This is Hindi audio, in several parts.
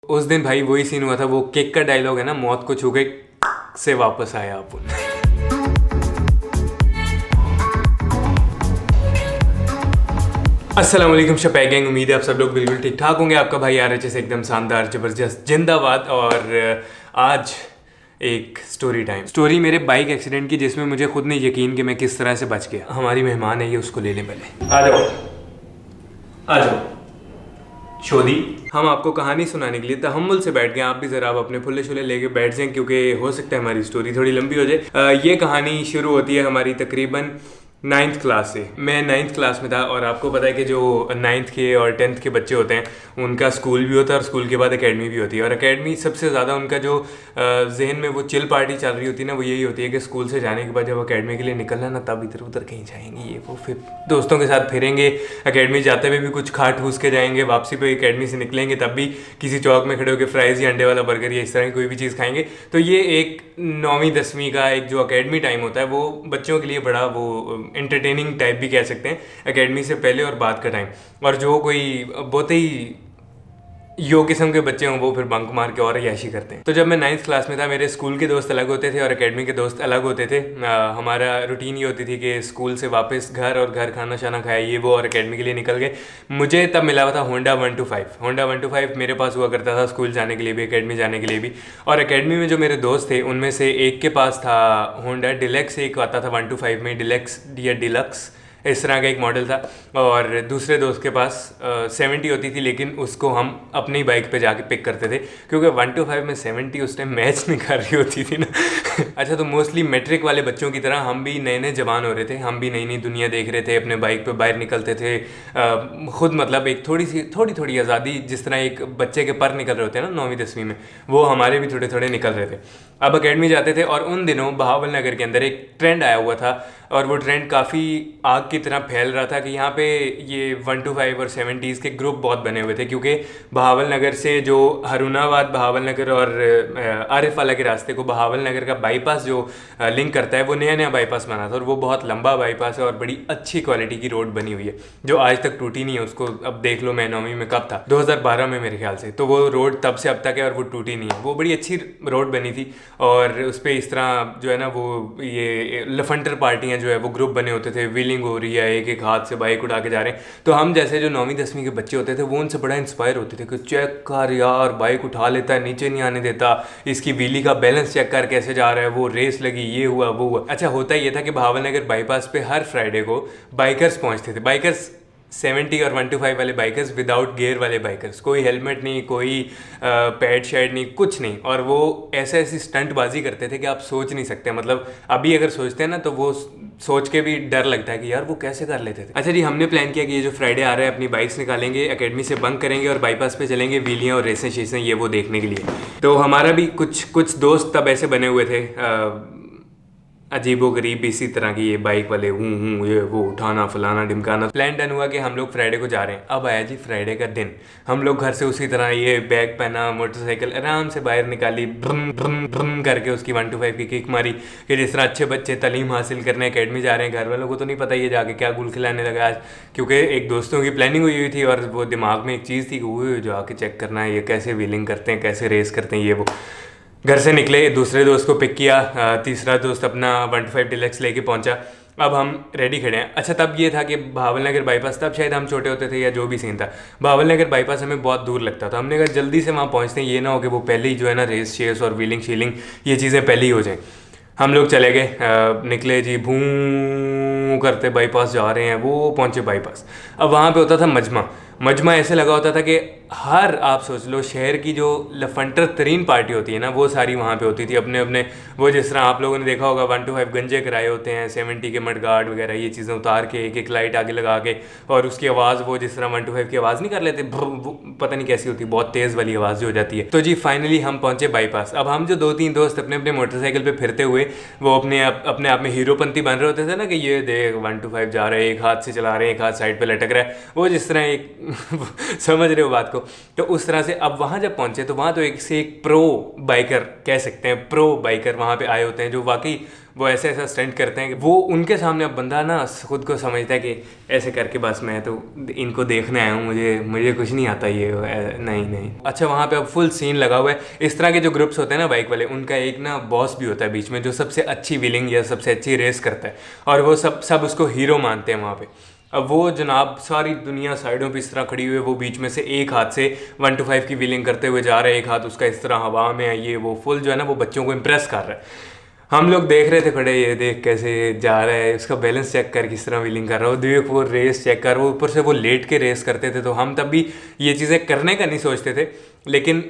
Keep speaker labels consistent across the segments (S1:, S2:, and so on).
S1: उस दिन भाई वही सीन हुआ था, वो केक का डायलॉग है ना, मौत को छू के से वापस आया अपन। अस्सलाम वालेकुम शपै गैंग, उम्मीद है आप सब लोग बिल्कुल ठीक ठाक होंगे। आपका भाई RHS से एकदम शानदार जबरदस्त जिंदाबाद। और आज एक स्टोरी टाइम, स्टोरी मेरे बाइक एक्सीडेंट की, जिसमें मुझे खुद नहीं यकीन कि मैं किस तरह से बच गया। हमारी मेहमान है ये, उसको ले लें पहले। आ जाओ आ जाओ शोदी। हम आपको कहानी सुनाने के लिए तहम्मुल से बैठ गए। आप भी ज़रा अपने फुल्ले शुल्ले लेके बैठ जाएं, क्योंकि हो सकता है हमारी स्टोरी थोड़ी लंबी हो जाए। ये कहानी शुरू होती है हमारी तकरीबन 9th क्लास से। मैं 9th क्लास में था, और आपको पता है कि जो 9th के और 10th के बच्चे होते हैं उनका स्कूल भी होता है और स्कूल के बाद एकेडमी भी होती है। और एकेडमी सबसे ज़्यादा उनका जो जहन में वो चिल पार्टी चल रही होती है ना, वो यही होती है कि स्कूल से जाने के बाद जब एकेडमी के लिए निकलना ना, तब इधर उधर कहीं जाएंगे, ये वो, फिर दोस्तों के साथ फिरेंगे, एकेडमी जाते हुए भी कुछ खा ठूस के जाएंगे, वापसी पे एकेडमी से निकलेंगे तब भी किसी चौक में खड़े होकर फ्राइज़ या अंडे वाला बर्गर या इस तरह की कोई भी चीज़ खाएंगे। तो ये एक 9वीं 10वीं का एक जो एकेडमी टाइम होता है, वो बच्चों के लिए बड़ा वो एंटरटेनिंग टाइप भी कह सकते हैं, एकेडमी से पहले और बाद का टाइम। और जो कोई बहुत ही यो किस्म के बच्चे हों वो फिर बंक मार के और याशी करते हैं। तो जब मैं 9th क्लास में था, मेरे स्कूल के दोस्त अलग होते थे और एकेडमी के दोस्त अलग होते थे। हमारा रूटीन ये होती थी कि स्कूल से वापस घर, और घर खाना शाना खाया ये वो, और एकेडमी के लिए निकल गए। मुझे तब मिला हुआ था होंडा 125। होंडा 125 मेरे पास हुआ करता था, स्कूल जाने के लिए भी, एकेडमी जाने के लिए भी। और एकेडमी में जो मेरे दोस्त थे उनमें से एक के पास था होंडा डिलेक्स, एक आता था 125 में डिलेक्स या डिलक्स, इस तरह का एक मॉडल था। और दूसरे दोस्त के पास 70 होती थी, लेकिन उसको हम अपनी बाइक पे जाके पिक करते थे, क्योंकि 125 में 70 उस टाइम मैच नहीं कर रही होती थी ना। अच्छा, तो मोस्टली मैट्रिक वाले बच्चों की तरह हम भी नए नए जवान हो रहे थे, हम भी नई नई दुनिया देख रहे थे, अपने बाइक पे बाहर निकलते थे। खुद मतलब एक थोड़ी आज़ादी, जिस तरह एक बच्चे के पर निकल रहे होते हैं ना 9वीं 10वीं में, वो हमारे भी थोड़े थोड़े निकल रहे थे। अब एकेडमी जाते थे, और उन दिनों बहावल नगर के अंदर एक ट्रेंड आया हुआ था, और वो ट्रेंड काफ़ी आग की तरह फैल रहा था कि यहाँ पे ये 125 और 70s के ग्रुप बहुत बने हुए थे। क्योंकि बहावल नगर से जो हरुणाबाद, बहावल नगर और आरिफ वाला के रास्ते को बहावल नगर का बाईपास जो लिंक करता है, वो नया नया बाईपास बना था, और वो बहुत लंबा बाईपास है और बड़ी अच्छी क्वालिटी की रोड बनी हुई है, जो आज तक टूटी नहीं है। उसको अब देख लो, मैं 9वीं में कब था, 2012 में मेरे ख्याल से, तो वो रोड तब से अब तक है और वो टूटी नहीं है। वो बड़ी अच्छी रोड बनी थी, और उस पर इस तरह जो है ना, वो ये लफंटर पार्टियाँ जो है वो ग्रुप बने होते थे, व्हीलिंग हो रही है, एक एक हाथ से बाइक उठा के जा रहे हैं। तो हम जैसे जो 9वीं 10वीं के बच्चे होते थे, वो उनसे बड़ा इंस्पायर होते थे कि चेक कर यार, बाइक उठा लेता है, नीचे नहीं आने देता, इसकी व्हीली का बैलेंस चेक कर कैसे जा रहा है, वो रेस लगी, ये हुआ वो हुआ। अच्छा, होता ये था कि भावल नगर बाईपास पे हर फ्राइडे को बाइकर्स पहुँचते थे। बाइकर्स 70 और 125 वाले बाइकर्स, विदाउट गियर वाले बाइकर्स, कोई हेलमेट नहीं, कोई पैड शैड नहीं, कुछ नहीं। और वो ऐसी स्टंटबाजी करते थे कि आप सोच नहीं सकते। मतलब अभी अगर सोचते हैं ना, तो वो सोच के भी डर लगता है कि यार वो कैसे कर लेते थे। अच्छा जी, हमने प्लान किया कि ये जो फ्राइडे आ रहा है, अपनी बाइक्स निकालेंगे, एकेडमी से बंक करेंगे और बाईपास पे चलेंगे व्हीलियाँ और रेसें शेसें ये वो देखने के लिए। तो हमारा भी कुछ दोस्त तब ऐसे बने हुए थे, अजीबो गरीब इसी तरह की, ये बाइक वाले हूँ ये वो, उठाना फलाना ढिमकाना। प्लान डन हुआ कि हम लोग फ्राइडे को जा रहे हैं। अब आया जी फ्राइडे का दिन, हम लोग घर से उसी तरह ये बैग पहना, मोटरसाइकिल आराम से बाहर निकाली, ब्रम ब्रम ब्रम करके उसकी 125 की किक मारी कि जिस तरह अच्छे बच्चे तालीम हासिल करने एकेडमी जा रहे हैं। घर वालों को तो नहीं पता ये जाके क्या गुल खिलाने लगा आज, क्योंकि एक दोस्तों की प्लानिंग हुई थी और वो दिमाग में एक चीज़ थी कि वो जो आके चेक करना है ये कैसे व्हीलिंग करते हैं, कैसे रेस करते हैं ये वो। घर से निकले, दूसरे दोस्त को पिक किया, तीसरा दोस्त अपना 125 डिलक्स लेके पहुंचा। अब हम रेडी खड़े हैं। अच्छा, तब ये था कि भावल नगर बाईपास, तब शायद हम छोटे होते थे या जो भी सीन था, भावल नगर बाईपास हमें बहुत दूर लगता था। हमने कहा जल्दी से वहाँ पहुँचते हैं, ये ना हो कि वो पहले ही जो है ना रेस शेस और व्हीलिंग शीलिंग ये चीज़ें पहले ही हो जाएँ। हम लोग चले गए, निकले जी, भूं करते बाईपास जा रहे हैं, वो पहुँचे बाईपास। अब वहाँ पे होता था मजमा ऐसे लगा होता था कि हर, आप सोच लो, शहर की जो लफंटर तरीन पार्टी होती है ना, वो सारी वहाँ पे होती थी अपने अपने। वो जिस तरह आप लोगों ने देखा होगा 125 गंजे कराए होते हैं, 70 के मडगार्ड वगैरह ये चीज़ें उतार के एक एक लाइट आगे लगा के, और उसकी आवाज़ वो जिस तरह 125 की आवाज़ नहीं कर लेते, पता नहीं कैसी होती, बहुत तेज़ वाली आवाज़ जो हो जाती है। तो जी फाइनली हम पहुँचे बाईपास। अब हम जो 2-3 दोस्त अपने अपने मोटरसाइकिल पर फिरते हुए, वो अपने आप में हीरोपंती बन रहे होते थे ना, कि ये देख 125 जा रहे हैं, एक हाथ से चला रहे हैं, एक हाथ साइड पर लटक रहा है। वो जिस तरह एक समझ रहे हो बात को। तो उस तरह से अब वहाँ जब पहुँचे तो वहाँ तो एक से एक प्रो बाइकर कह सकते हैं, प्रो बाइकर वहाँ पे आए होते हैं जो वाकई वो ऐसे ऐसा स्टंट करते हैं कि वो उनके सामने अब बंदा ना खुद को समझता है कि ऐसे करके बस मैं तो इनको देखने आया हूँ, मुझे कुछ नहीं आता ये नहीं नहीं। अच्छा वहाँ पे अब फुल सीन लगा हुआ है। इस तरह के जो ग्रुप्स होते हैं ना बाइक वाले, उनका एक ना बॉस भी होता है बीच में जो सबसे अच्छी व्हीलिंग या सबसे अच्छी रेस करता है और वो सब उसको हीरो मानते हैं वहाँ पे। अब वो जनाब सारी दुनिया साइडों पे इस तरह खड़ी हुई है, वो बीच में से एक हाथ से 1 to 5 की व्हीलिंग करते हुए जा रहा है, एक हाथ उसका इस तरह हवा में है, ये वो फुल जो है ना वो बच्चों को इम्प्रेस कर रहा है। हम लोग देख रहे थे खड़े, ये देख कैसे जा रहा है, उसका बैलेंस चेक कर किस तरह व्हीलिंग कर रहा है, देख वो रेस चेक कर, वो ऊपर से वो लेट के रेस करते थे। तो हम तब भी ये चीज़ें करने का नहीं सोचते थे, लेकिन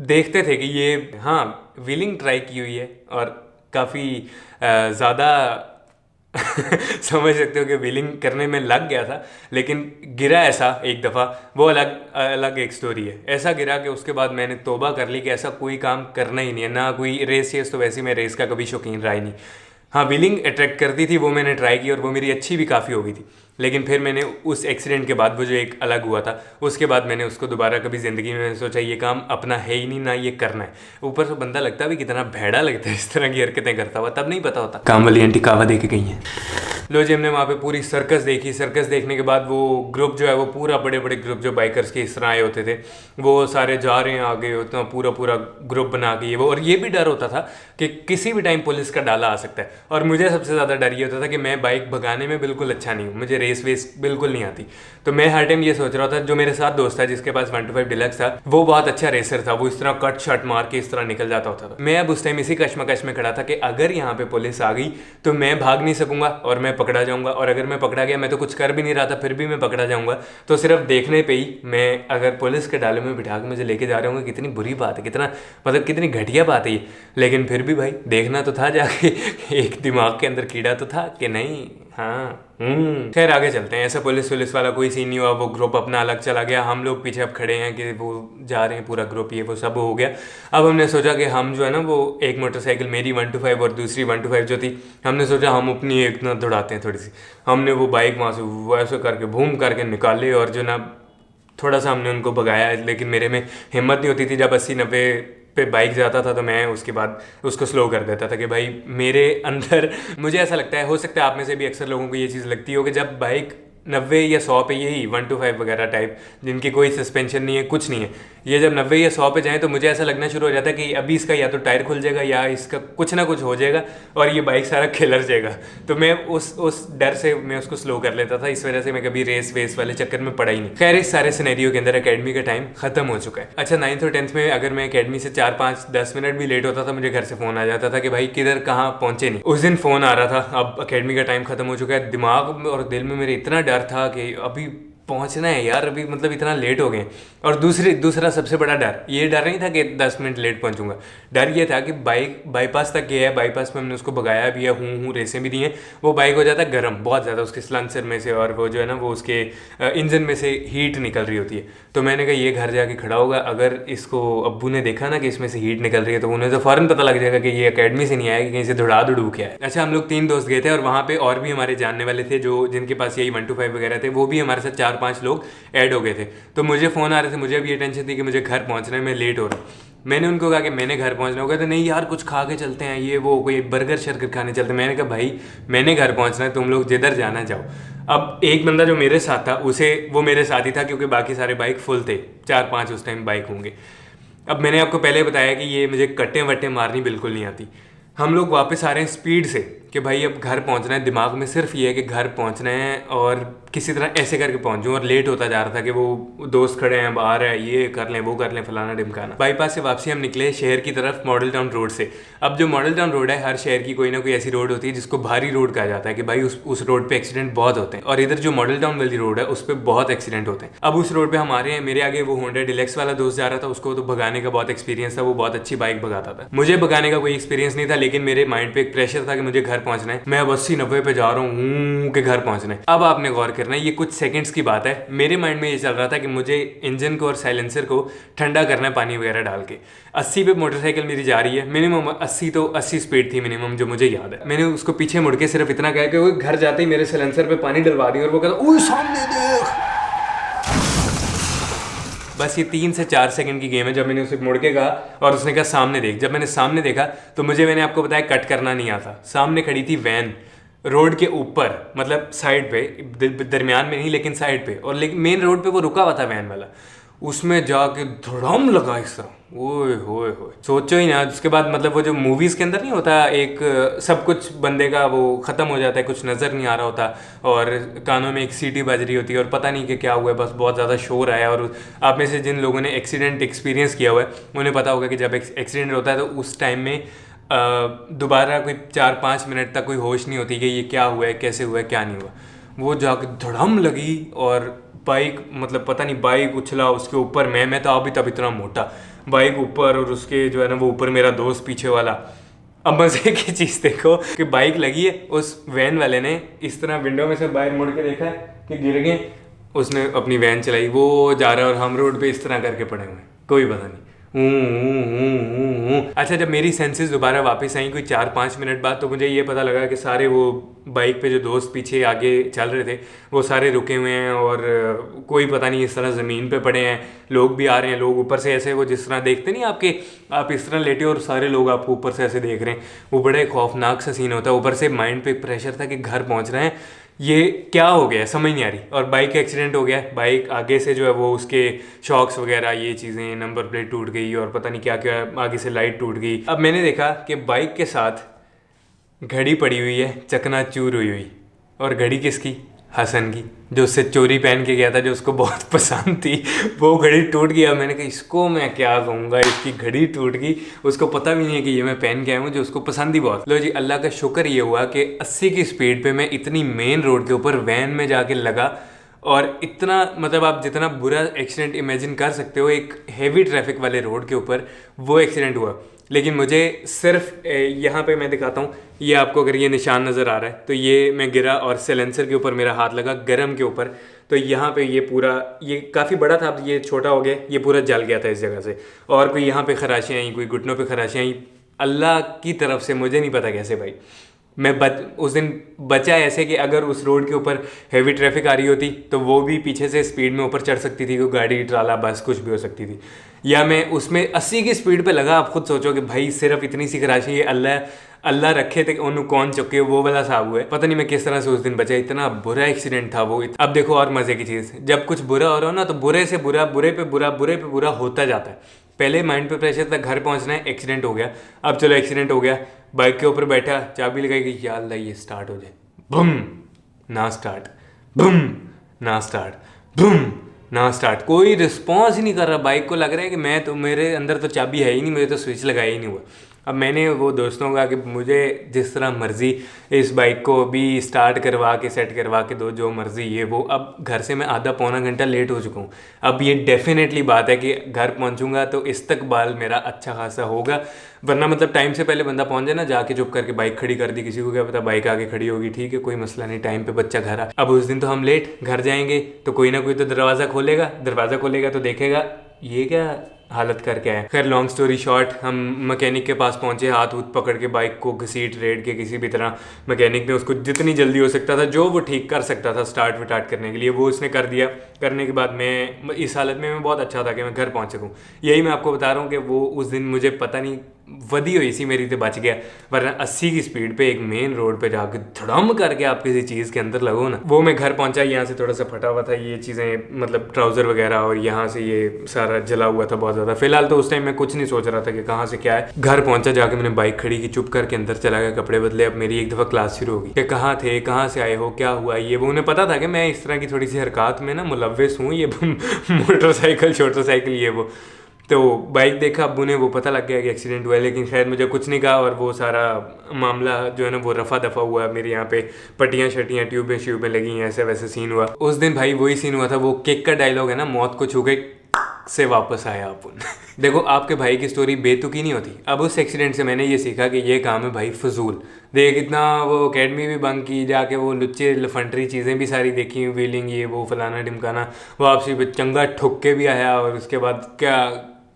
S1: देखते थे कि ये हाँ व्हीलिंग ट्राई की हुई है और काफ़ी ज़्यादा समझ सकते हो कि व्हीलिंग करने में लग गया था, लेकिन गिरा ऐसा एक दफ़ा, वो अलग एक स्टोरी है। ऐसा गिरा कि उसके बाद मैंने तौबा कर ली कि ऐसा कोई काम करना ही नहीं है, ना कोई रेस तो वैसे मैं रेस का कभी शौकीन रहा ही नहीं। हाँ व्हीलिंग अट्रैक्ट करती थी, वो मैंने ट्राई की और वो मेरी अच्छी भी काफ़ी हो गई थी, लेकिन फिर मैंने उस एक्सीडेंट के बाद वो जो एक अलग हुआ था उसके बाद मैंने उसको दोबारा कभी ज़िंदगी में सोचा ये काम अपना है ही नहीं, ना ये करना है। ऊपर से बंदा लगता भी कितना भेड़ा लगता है इस तरह की हरकतें करता हुआ, तब नहीं पता होता। काम वाली आंटी कावा दे के गई हैं। लो जी हमने वहाँ पे पूरी सर्कस देखी। सर्कस देखने के बाद वो ग्रुप जो है वो पूरा बड़े बड़े ग्रुप जो बाइकर्स के इस तरह आए होते थे वो सारे जा रहे हैं आगे होते हैं, पूरा ग्रुप बना के ये वो। और ये भी डर होता था कि किसी भी टाइम पुलिस का डाला आ सकता है। और मुझे सबसे ज़्यादा डर ये होता था कि मैं बाइक भगाने में बिल्कुल अच्छा नहीं हूँ, मुझे रेस वेस बिल्कुल नहीं आती। तो मैं हर टाइम ये सोच रहा था, जो मेरे साथ दोस्त था जिसके पास 125 डिलक्स था वो बहुत अच्छा रेसर था, वो इस तरह कट शट मार के इस तरह निकल जाता होता था। मैं अब उस टाइम इसी कश्मकश में खड़ा था कि अगर यहाँ पे पुलिस आ गई तो मैं भाग नहीं सकूंगा और मैं पकड़ा जाऊंगा, और अगर मैं पकड़ा गया मैं तो कुछ कर भी नहीं रहा था फिर भी मैं पकड़ा जाऊंगा। तो सिर्फ देखने पे ही मैं अगर पुलिस के डाले में बिठा के मुझे लेके जा रहे होंगे, कितनी बुरी बात है, कितना मतलब कितनी घटिया बात है ये। लेकिन फिर भी भाई देखना तो था जाके, एक दिमाग के अंदर कीड़ा तो था कि नहीं। हाँ खैर आगे चलते हैं। ऐसा पुलिस वाला कोई सीन नहीं हुआ, वो ग्रुप अपना अलग चला गया, हम लोग पीछे अब खड़े हैं कि वो जा रहे हैं पूरा ग्रुप, ये वो सब हो गया। अब हमने सोचा कि हम जो है ना वो एक मोटरसाइकिल मेरी 125 और दूसरी 125 जो थी, हमने सोचा हम अपनी एक ना दौड़ाते हैं थोड़ी सी। हमने वो बाइक वहाँ से वैसे करके भूम करके निकाले और जो ना थोड़ा सा हमने उनको भगाया, लेकिन मेरे में हिम्मत नहीं होती थी। जब 80-90 पे बाइक जाता था तो मैं उसके बाद उसको स्लो कर देता था कि भाई मेरे अंदर, मुझे ऐसा लगता है, हो सकता है आप में से भी अक्सर लोगों को ये चीज़ लगती हो कि जब बाइक 90 या 100 पे, यही 1 to 5 वगैरह टाइप जिनकी कोई सस्पेंशन नहीं है कुछ नहीं है, ये जब 90 या 100 पे जाएँ तो मुझे ऐसा लगना शुरू हो जाता है कि अभी इसका या तो टायर खुल जाएगा या इसका कुछ ना कुछ हो जाएगा और ये बाइक सारा खिलर जाएगा। तो मैं उस डर से मैं उसको स्लो कर लेता था, इस वजह से मैं कभी रेस वेस वाले चक्कर में पड़ा ही नहीं। खैर इस सारे सिनेरियो के अंदर अकेडमी का टाइम खत्म हो चुका है। अच्छा 9th और 10th में अगर मैं अकेडमी से 4-5-10 मिनट भी लेट होता था मुझे घर से फ़ोन आ जाता था कि भाई किधर कहाँ पहुँचे नहीं। उस दिन फ़ोन आ रहा था, अब अकेडमी का टाइम खत्म हो चुका है। दिमाग और दिल में मेरे इतना डर था कि अभी पहुंचना है यार, अभी मतलब इतना लेट हो गए। और दूसरा सबसे बड़ा डर, ये डर नहीं था कि 10 मिनट लेट पहुंचूंगा, डर ये था कि बाइक बाईपास तक गया है, बाईपास में हमने उसको भगाया भी है, हूँ रेसें भी दी हैं, वो बाइक हो जाता है गर्म बहुत ज़्यादा उसके सलेंसर में से, और वो जो है ना वो उसके इंजन में से हीट निकल रही होती है। तो मैंने कहा ये घर जाके खड़ा होगा, अगर इसको अब्बू ने देखा ना कि इसमें से हीट निकल रही है तो उन्हें तो फ़ौरन पता लग जाएगा कि ये अकेडमी से नहीं आया, कि कहीं से दौड़ू के आया। अच्छा हम लोग 3 दोस्त गए थे और वहाँ पे और भी हमारे जानने वाले थे जो जिनके पास यही 1 to 5 वगैरह थे, वो भी हमारे साथ 4-5 लोग ऐड हो गए थे। तो मुझे फ़ोन आ रहे थे, मुझे भी ये टेंशन थी कि मुझे घर पहुंचना है, मैं लेट हो रहा हूँ। मैंने उनको कहा कि मैंने घर पहुंचना होगा, तो नहीं यार कुछ खा के चलते हैं, ये वो कोई बर्गर शर्गर खाने चलते हैं। मैंने कहा भाई मैंने घर पहुंचना है, तुम लोग जिधर जाना जाओ। अब एक बंदा जो मेरे साथ था वो मेरे साथ ही था क्योंकि बाकी सारे बाइक फुल थे, 4-5 उस टाइम बाइक होंगे। अब मैंने आपको पहले बताया कि ये मुझे कट्टे वट्टे मारनी बिल्कुल नहीं आती। हम लोग वापस आ रहे हैं स्पीड से कि भाई अब घर पहुंचना है, दिमाग में सिर्फ ये है कि घर पहुंचना है और किसी तरह ऐसे करके पहुंच जाऊँ। और लेट होता जा रहा था कि वो दोस्त खड़े हैं बाहर है, ये कर लें वो कर लें फलाना ढिमकाना। बाईपास से वापसी हम निकले शहर की तरफ मॉडल टाउन रोड से। अब जो मॉडल टाउन रोड है, हर शहर की कोई ना कोई ऐसी रोड होती है जिसको भारी रोड कहा जाता है कि भाई उस रोड पे एक्सीडेंट बहुत होते हैं, और इधर जो मॉडल टाउन वाली रोड है उस पर बहुत एक्सीडेंट होते हैं। अब उस रोड पर हम आ रहे हैं, मेरे आगे वो होंडा डिलेक्स वाला दोस्त जा रहा था, उसको तो भगाने का बहुत एक्सपीरियंस था, वो बहुत अच्छी बाइक भगाता था। मुझे भगाने का कोई एक्सपीरियंस नहीं था, लेकिन मेरे माइंड पे एक प्रेशर था कि मुझे घर पहुंचना है। मैं अब 80-90 पे जा रहा हूँ कि घर पहुंचना है। अब आपने गौर करना है, ये कुछ सेकंड्स की बात है, मेरे माइंड में ये चल रहा था कि मुझे इंजन को और साइलेंसर को ठंडा करना है पानी वगैरह डाल के। 80 पे मोटरसाइकिल मेरी जा रही है, मिनिमम 80 स्पीड थी मिनिमम जो मुझे याद है। मैंने उसको पीछे मुड़ के सिर्फ इतना कहा कि वो घर जाते ही मेरे साइलेंसर पे पानी डलवा दी और वो कहता ओए सामने देख। बस ये 3 से 4 सेकंड की गेम है। जब मैंने उसे मुड़ के कहा और उसने कहा सामने देख, जब मैंने सामने देखा तो मैंने आपको बताया कट करना नहीं आता। सामने खड़ी थी वैन रोड के ऊपर, मतलब साइड पे, दरमियान में नहीं लेकिन साइड पे, और लेकिन मेन रोड पे वो रुका हुआ था वैन वाला। उसमें जाके धड़ाम लगा इस तरह, ओए होए होए, सोचो ही ना। उसके बाद मतलब वो जो मूवीज़ के अंदर नहीं होता, एक सब कुछ बंदे का वो ख़त्म हो जाता है, कुछ नज़र नहीं आ रहा होता और कानों में एक सीटी बज रही होती है और पता नहीं कि क्या हुआ है, बस बहुत ज़्यादा शोर आया। और आप में से जिन लोगों ने एक्सीडेंट एक्सपीरियंस किया हुआ है उन्हें पता होगा कि जब एक्सीडेंट होता है तो उस टाइम में दोबारा कोई 4-5 मिनट तक कोई होश नहीं होती कि ये क्या हुआ है, कैसे हुआ है, क्या नहीं हुआ। वो जाके धड़म लगी और बाइक, मतलब पता नहीं बाइक उछला उसके ऊपर। मैं तो अभी तब इतना मोटा, बाइक ऊपर और उसके जो है ना वो ऊपर मेरा दोस्त पीछे वाला। अब मज़े की चीज़ देखो कि बाइक लगी है, उस वैन वाले ने इस तरह विंडो में से बाहर मुड़ के देखा है कि गिर गए, उसने अपनी वैन चलाई, वो जा रहा है और हम रोड पे इस तरह करके पड़े हुए हैं, कोई पता नहीं। अच्छा, जब मेरी सेंसेस दोबारा वापस आई कोई 4-5 मिनट बाद, तो मुझे ये पता लगा कि सारे वो बाइक पे जो दोस्त पीछे आगे चल रहे थे वो सारे रुके हुए हैं और कोई पता नहीं इस तरह ज़मीन पे पड़े हैं। लोग भी आ रहे हैं, लोग ऊपर से ऐसे वो जिस तरह देखते नहीं आपके, आप इस तरह लेटे और सारे लोग आपको ऊपर से ऐसे देख रहे हैं। वो बड़े खौफनाक सा सीन होता है। ऊपर से माइंड पे प्रेशर था कि घर पहुंच रहे हैं, ये क्या हो गया समझ नहीं आ रही। और बाइक का एक्सीडेंट हो गया, बाइक आगे से जो है वो उसके शॉक्स वगैरह ये चीज़ें, नंबर प्लेट टूट गई और पता नहीं क्या क्या, आगे से लाइट टूट गई। अब मैंने देखा कि बाइक के साथ घड़ी पड़ी हुई है, चकनाचूर हुई हुई। और घड़ी किसकी? हसन की, जो उससे चोरी पहन के गया था, जो उसको बहुत पसंद थी। वो घड़ी टूट गया। मैंने कहा इसको मैं क्या कहूँगा, इसकी घड़ी टूट गई। उसको पता भी नहीं है कि ये मैं पहन के आया हूँ, जो उसको पसंद ही बहुत। लो जी, अल्लाह का शुक्र ये हुआ कि 80 की स्पीड पे मैं इतनी मेन रोड के ऊपर वैन में जाके लगा। और इतना, मतलब आप जितना बुरा एक्सीडेंट इमेजिन कर सकते हो एक हैवी ट्रैफिक वाले रोड के ऊपर, वो एक्सीडेंट हुआ। लेकिन मुझे सिर्फ यहाँ पे मैं दिखाता हूँ, ये आपको अगर ये निशान नज़र आ रहा है तो ये मैं गिरा और सिलेंसर के ऊपर मेरा हाथ लगा, गरम के ऊपर। तो यहाँ पे ये पूरा, ये काफ़ी बड़ा था, अब ये छोटा हो गया, ये पूरा जल गया था इस जगह से। और कोई यहाँ पे खराशियाँ आई, कोई घुटनों पे खराशियाँ आई, अल्लाह की तरफ से, मुझे नहीं पता कैसे भाई। मैं उस दिन बचा ऐसे कि अगर उस रोड के ऊपर हैवी ट्रैफिक आ रही होती तो वो भी पीछे से स्पीड में ऊपर चढ़ सकती थी, कोई गाड़ी, ट्राला, बस कुछ भी हो सकती थी। या मैं उसमें 80 की स्पीड पे लगा। आप खुद सोचो कि भाई सिर्फ इतनी सी खराशी, ये अल्लाह रखे थे उन्होंने कौन चुके, वो वाला साहब हुआ है। पता नहीं मैं किस तरह से उस दिन बचा, इतना बुरा एक्सीडेंट था वो। अब देखो और मज़े की चीज़, जब कुछ बुरा हो रहा हो ना तो बुरे से बुरा, बुरे पे बुरा, बुरे पे बुरा होता जाता है। पहले माइंड पे प्रेशर था, घर पहुंचना है, एक्सीडेंट हो गया। अब चलो एक्सीडेंट हो गया, बाइक के ऊपर बैठा, चाबी लगाई गई, या अल्लाह ये स्टार्ट हो जाए, बम ना स्टार्ट, बम ना स्टार्ट, बम ना स्टार्ट। कोई रिस्पॉन्स ही नहीं कर रहा। बाइक को लग रहा है कि मैं तो, मेरे अंदर तो चाबी है ही नहीं, मुझे तो स्विच लगाया ही नहीं हुआ। अब मैंने वो दोस्तों को कहा कि मुझे जिस तरह मर्ज़ी इस बाइक को अभी स्टार्ट करवा के, सेट करवा के दो, जो मर्ज़ी ये वो। अब घर से मैं आधा पौना घंटा लेट हो चुका हूँ। अब ये डेफिनेटली बात है कि घर पहुँचूँगा तो इस्तकबाल मेरा अच्छा खासा होगा। वरना मतलब टाइम से पहले बंदा पहुँच जाए ना, जाके चुप करके बाइक खड़ी कर दी, किसी को क्या पता बाइक आगे खड़ी होगी, ठीक है कोई मसला नहीं, टाइम पे बच्चा घर आ। अब उस दिन तो हम लेट घर जाएंगे तो कोई ना कोई तो दरवाज़ा खोलेगा तो देखेगा ये क्या हालत करके आए। खैर लॉन्ग स्टोरी शॉर्ट, हम मैकेनिक के पास पहुंचे, हाथ उत पकड़ के बाइक को घसीट रेड के किसी भी तरह मैकेनिक ने उसको जितनी जल्दी हो सकता था, जो वो ठीक कर सकता था स्टार्ट विटार्ट करने के लिए, वो उसने कर दिया। करने के बाद मैं इस हालत में मैं बहुत अच्छा था कि मैं घर पहुंच सकूँ। यही मैं आपको बता रहा हूँ कि वो उस दिन मुझे पता नहीं वधी हुई सी मेरी तो बच गया। वरना 80 की स्पीड पे एक मेन रोड पे जाके धड़म करके आप किसी चीज़ के अंदर लगो ना। वो मैं घर पहुंचा, यहाँ से थोड़ा सा फटा हुआ था ये चीज़ें, मतलब ट्राउज़र वगैरह, और यहाँ से ये सारा जला हुआ था बहुत ज़्यादा। फिलहाल तो उस टाइम मैं कुछ नहीं सोच रहा था कि कहाँ से क्या है। घर पहुंचा, जाके मैंने बाइक खड़ी की, चुप करके अंदर चला गया, कपड़े बदले। अब मेरी एक दफ़ा क्लास शुरू होगी कि कहाँ थे, कहाँ से आए हो, क्या हुआ ये वो। उन्हें पता था कि मैं इस तरह की थोड़ी सी हरकत में ना मुलव्वस हूँ, ये मोटरसाइकिल ये वो। तो बाइक देखा अब्बू ने, वो पता लग गया कि एक्सीडेंट हुआ है, लेकिन खैर मुझे कुछ नहीं कहा। और वो सारा मामला जो है ना वो रफा दफा हुआ। मेरे यहाँ पे पट्टियाँ शटियाँ, ट्यूबें लगी हैं, ऐसे वैसे सीन हुआ। उस दिन भाई वही सीन हुआ था, वो केक का डायलॉग है ना, मौत को छू के से वापस आया अपन। देखो आपके भाई की स्टोरी बेतुकी नहीं होती। अब उस एक्सीडेंट से मैंने ये सीखा कि ये काम है भाई फजूल। देख इतना वो अकेडमी भी बंक की, जाके वो लुच्चे लफंटरी चीज़ें भी सारी देखी, व्हीलिंग ये वो फलाना ढिमकाना, वापसी पे चंगा ठुक के भी आया। और उसके बाद क्या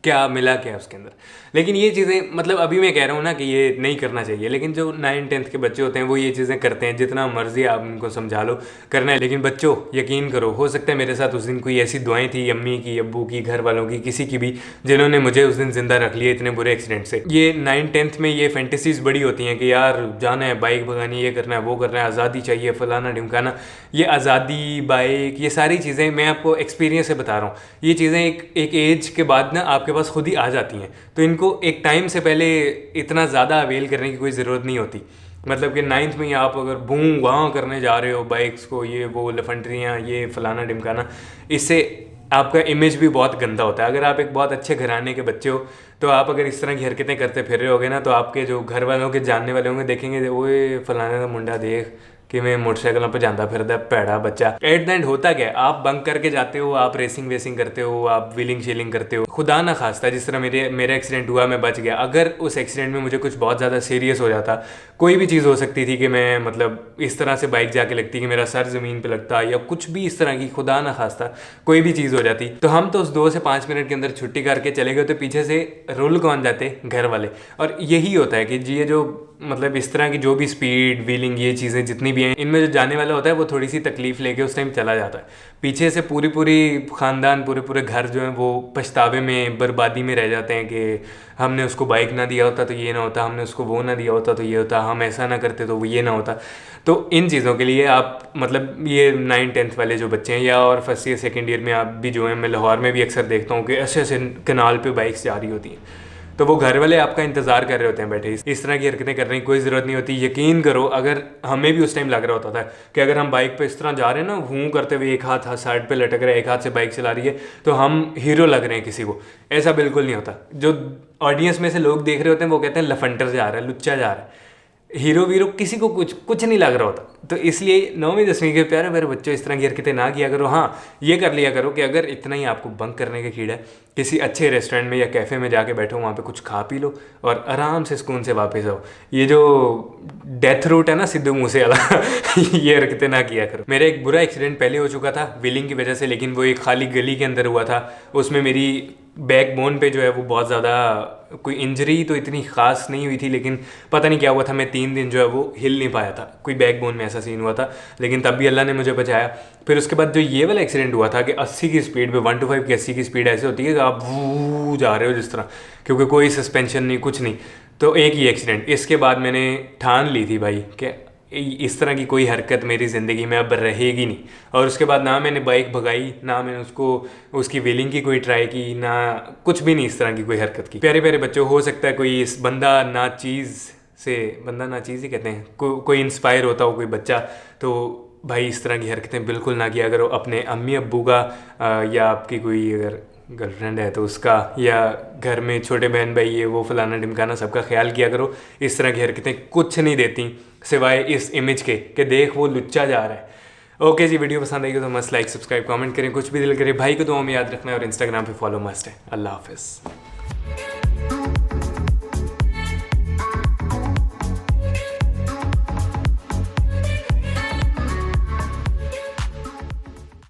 S1: क्या मिला क्या उसके अंदर। लेकिन ये चीज़ें मतलब अभी मैं कह रहा हूँ ना कि ये नहीं करना चाहिए, लेकिन जो 9th-10th के बच्चे होते हैं वो ये चीज़ें करते हैं। जितना मर्जी आप उनको समझा लो करना है, लेकिन बच्चों यकीन करो, हो सकता है मेरे साथ उस दिन कोई ऐसी दुआएं थी अम्मी की, अब्बू की, घर वालों की, किसी की भी, जिन्होंने मुझे उस दिन ज़िंदा रख लिया इतने बुरे एक्सीडेंट से। ये 9th-10th में ये फैंटेसीज बड़ी होती हैं कि यार जाना है, बाइक भगानी, ये करना है, वो करना है, आज़ादी चाहिए, फलाना ढिमकाना। ये आज़ादी, बाइक, ये सारी चीज़ें मैं आपको एक्सपीरियंस से बता रहा हूँ। ये चीज़ें एक एज के बाद ना आपके पास खुद ही आ जाती हैं, तो इनको एक टाइम से पहले इतना ज़्यादा अवेल करने की कोई ज़रूरत नहीं होती। मतलब कि 9th में ही आप अगर बूँ वहाँ करने जा रहे हो बाइक्स को, ये वो लफंटरियाँ, ये फलाना ढिमकाना, इससे आपका इमेज भी बहुत गंदा होता है। अगर आप एक बहुत अच्छे घराने के बच्चे हो तो आप अगर इस तरह की हरकतें करते फिर रहे होगे ना, तो आपके जो घर वालों के जानने वाले होंगे देखेंगे, ओए फलाने का मुंडा देख कि मैं मोटरसाइकिलों पे जाता फिरता पैड़ा बच्चा। एट द एंड होता क्या है, आप बंक करके जाते हो, आप रेसिंग वेसिंग करते हो, आप व्हीलिंग शीलिंग करते हो। खुदा ना खास्ता जिस तरह मेरा एक्सीडेंट हुआ, मैं बच गया। अगर उस एक्सीडेंट में मुझे कुछ बहुत ज़्यादा सीरियस हो जाता, कोई भी चीज़ हो सकती थी कि मैं मतलब इस तरह से बाइक जाके लगती कि मेरा सर ज़मीन पे लगता, या कुछ भी इस तरह की खुदा ना खास्ता कोई भी चीज़ हो जाती, तो हम तो उस 2 से 5 मिनट के अंदर छुट्टी करके चले गए, तो पीछे से रुल कौन जाते, घर वाले। और यही होता है कि ये जो मतलब इस तरह की जो भी स्पीड, व्हीलिंग, ये चीज़ें जितनी भी हैं, इनमें जो जाने वाला होता है वो थोड़ी सी तकलीफ लेके उस टाइम चला जाता है। पीछे से पूरी ख़ानदान, पूरे घर जो हैं वो पछतावे में, बर्बादी में रह जाते हैं कि हमने उसको बाइक ना दिया होता तो ये ना होता, हमने उसको वो ना दिया होता तो ये होता, हम ऐसा ना करते तो वो ये ना होता। तो इन चीज़ों के लिए आप मतलब ये 9th-10th वाले जो बच्चे हैं, या और फर्स्ट ईयर सेकेंड ईयर में आप भी जो हैं, मैं लाहौर में भी अक्सर देखता हूँ कि ऐसे ऐसे कनाल पे बाइक्स जा रही होती हैं, तो वो घर वाले आपका इंतज़ार कर रहे होते हैं बैठे। इस तरह की हरकतें करने की कोई ज़रूरत नहीं होती। यकीन करो, अगर हमें भी उस टाइम लग रहा होता था कि अगर हम बाइक पे इस तरह जा रहे हैं ना, हूँ करते हुए, एक हाथ साइड पे लटक रहा है, एक हाथ से बाइक चला रही है, तो हम हीरो लग रहे हैं किसी को। ऐसा बिल्कुल नहीं होता। जो ऑडियंस में से लोग देख रहे होते हैं वो कहते हैं लफंटर जा रहा है, लुच्चा जा रहा है। हीरो वीरो किसी को कुछ नहीं लग रहा होता। तो इसलिए 9वीं 10वीं के प्यारे मेरे बच्चों, इस तरह की हरकतें ना किया करो। हाँ, ये कर लिया करो कि अगर इतना ही आपको बंक करने का कीड़ा है, किसी अच्छे रेस्टोरेंट में या कैफ़े में जाके बैठो, वहाँ पे कुछ खा पी लो और आराम से सुकून से वापस आओ। ये जो डेथ रूट है ना सिद्धू मूसे वाला ये हरकतें ना किया करो। मेरा एक बुरा एक्सीडेंट पहले हो चुका था व्हीलिंग की वजह से, लेकिन वो एक खाली गली के अंदर हुआ था। उसमें मेरी बैक बोन पे जो है वो बहुत ज़्यादा, कोई इंजरी तो इतनी ख़ास नहीं हुई थी, लेकिन पता नहीं क्या हुआ था, मैं 3 दिन जो है वो हिल नहीं पाया था। कोई बैक बोन में ऐसा सीन हुआ था, लेकिन तब भी अल्लाह ने मुझे बचाया। फिर उसके बाद जो ये वाला एक्सीडेंट हुआ था कि 80 की स्पीड पे, 1 to 5 की 80 की स्पीड ऐसे होती है कि आप वू जा रहे हो जिस तरह, क्योंकि कोई सस्पेंशन नहीं, कुछ नहीं। तो एक ही एक्सीडेंट, इसके बाद मैंने ठान ली थी भाई कि इस तरह की कोई हरकत मेरी ज़िंदगी में अब रहेगी नहीं। और उसके बाद ना मैंने बाइक भगाई, ना मैंने उसकी व्हीलिंग की कोई ट्राई की, ना कुछ भी नहीं इस तरह की कोई हरकत की। प्यारे प्यारे बच्चों, हो सकता है कोई इस बंदा ना चीज़ ही कहते हैं, कोई इंस्पायर होता हो कोई बच्चा, तो भाई इस तरह की हरकतें बिल्कुल ना किया करो। अपने अम्मी अब्बू का या आपकी कोई अगर गर्लफ्रेंड है तो उसका, या घर में छोटे बहन भाई ये वो फलाना ढिमकाना, सबका ख्याल किया करो। इस तरह की हरकतें कुछ नहीं देती सिवाय इस इमेज के कि देख वो लुच्चा जा रहा है। ओके जी, वीडियो पसंद आएगी तो मस्त लाइक, सब्सक्राइब, कमेंट करें। कुछ भी दिल करे भाई को दुआ में याद रखना है, और इंस्टाग्राम पे फॉलो मस्ट है। अल्लाह हाफिज़।